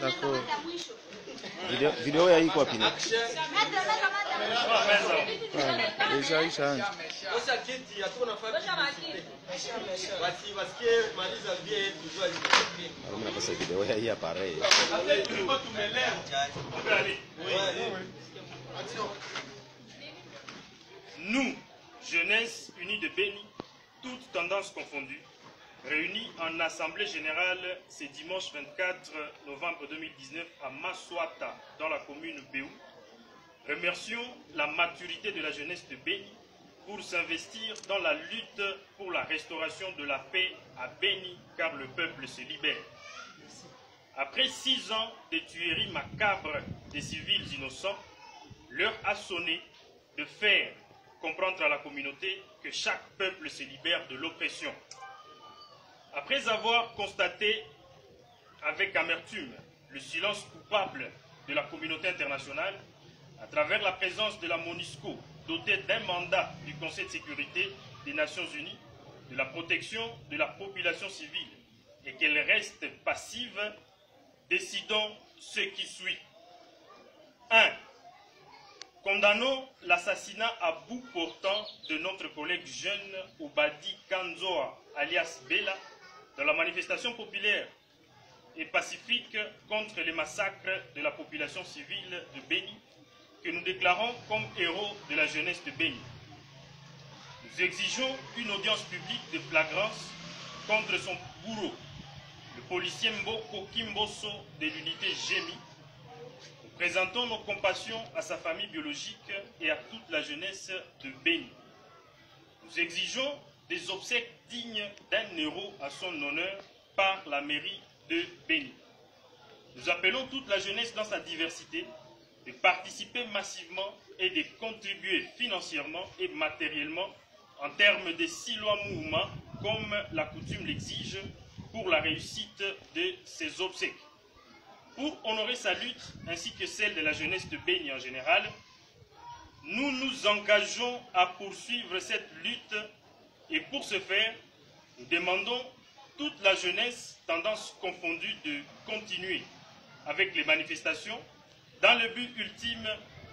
D'accord. Video ya iko wapi? Déjà ishaanza. Mimi napasa video ya hii appareil. Nous, jeunesse unie de Béni, toutes tendances confondues, réunis en assemblée générale ce dimanche 24 novembre 2019 à Maswata, dans la commune Béou, remercions la maturité de la jeunesse de Béni pour s'investir dans la lutte pour la restauration de la paix à Béni, car le peuple se libère. Après 6 ans de tueries macabres des civils innocents, l'heure a sonné de faire comprendre à la communauté que chaque peuple se libère de l'oppression. Après avoir constaté avec amertume le silence coupable de la communauté internationale, à travers la présence de la MONUSCO, dotée d'un mandat du Conseil de sécurité des Nations Unies, de la protection de la population civile, et qu'elle reste passive, décidons ce qui suit. 1. Condamnons l'assassinat à bout portant de notre collègue jeune Obadi Kanzoa, alias Bella, dans la manifestation populaire et pacifique contre les massacres de la population civile de Béni, que nous déclarons comme héros de la jeunesse de Béni. Nous exigeons une audience publique de flagrance contre son bourreau, le policier Mboko Kimboso de l'unité Gémi. Nous présentons nos compassions à sa famille biologique et à toute la jeunesse de Béni. Nous exigeons des obsèques dignes d'un héros à son honneur par la mairie de Béni. Nous appelons toute la jeunesse dans sa diversité de participer massivement et de contribuer financièrement et matériellement en termes de Siloa Mouvement, comme la coutume l'exige, pour la réussite de ces obsèques. Pour honorer sa lutte, ainsi que celle de la jeunesse de Béni en général, nous nous engageons à poursuivre cette lutte et pour ce faire, nous demandons toute la jeunesse, tendance confondue, de continuer avec les manifestations dans le but ultime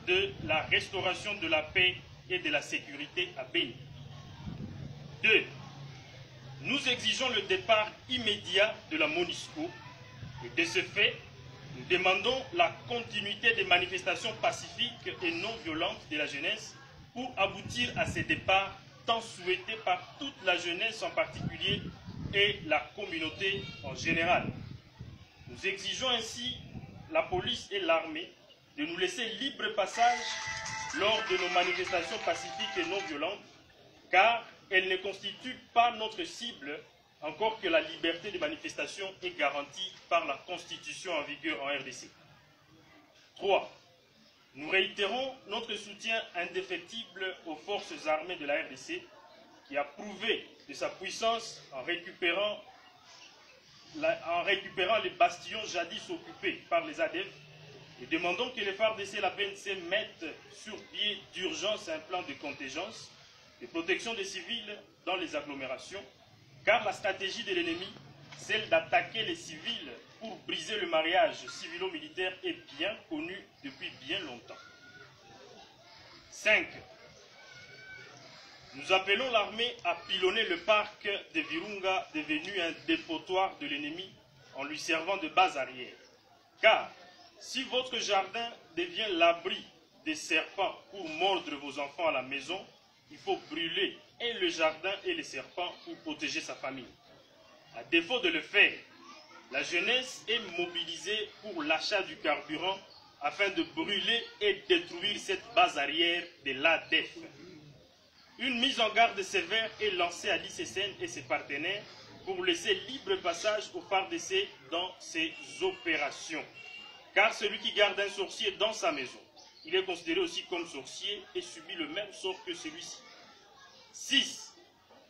de la restauration de la paix et de la sécurité à Béni. 2. Nous exigeons le départ immédiat de la MONUSCO et de ce fait, nous demandons la continuité des manifestations pacifiques et non violentes de la jeunesse pour aboutir à ces départs tant souhaités par toute la jeunesse en particulier et la communauté en général. Nous exigeons ainsi la police et l'armée de nous laisser libre passage lors de nos manifestations pacifiques et non violentes, car elles ne constituent pas notre cible, encore que la liberté de manifestation est garantie par la Constitution en vigueur en RDC. 3. Nous réitérons notre soutien indéfectible aux forces armées de la RDC, qui a prouvé de sa puissance en récupérant les bastions jadis occupés par les ADF, et demandons que les FARDC et la PNC mettent sur pied d'urgence un plan de contingence de protection des civils dans les agglomérations, car la stratégie de l'ennemi, celle d'attaquer les civils pour briser le mariage civilo-militaire, est bien connue depuis bien longtemps. 5. Nous appelons l'armée à pilonner le parc de Virunga, devenu un dépotoir de l'ennemi, en lui servant de base arrière. Car si votre jardin devient l'abri des serpents pour mordre vos enfants à la maison, il faut brûler et le jardin et les serpents pour protéger sa famille. À défaut de le faire, la jeunesse est mobilisée pour l'achat du carburant afin de brûler et détruire cette base arrière de l'ADF. Une mise en garde sévère est lancée à l'ICCN et ses partenaires pour laisser libre passage aux FARDC dans ces opérations. Car celui qui garde un sorcier dans sa maison, il est considéré aussi comme sorcier et subit le même sort que celui-ci. 6.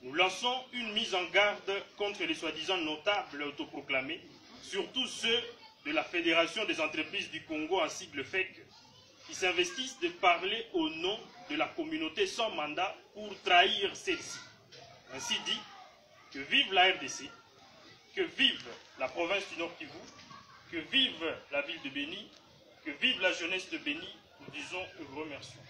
Nous lançons une mise en garde contre les soi-disant notables autoproclamés, surtout ceux de la Fédération des entreprises du Congo en sigle FEC, qui s'investissent de parler au nom de la communauté sans mandat pour trahir celle-ci. Ainsi dit, que vive la RDC, que vive la province du Nord Kivu, Que vive la ville de Béni, que vive la jeunesse de Béni, nous disons et vous remercions.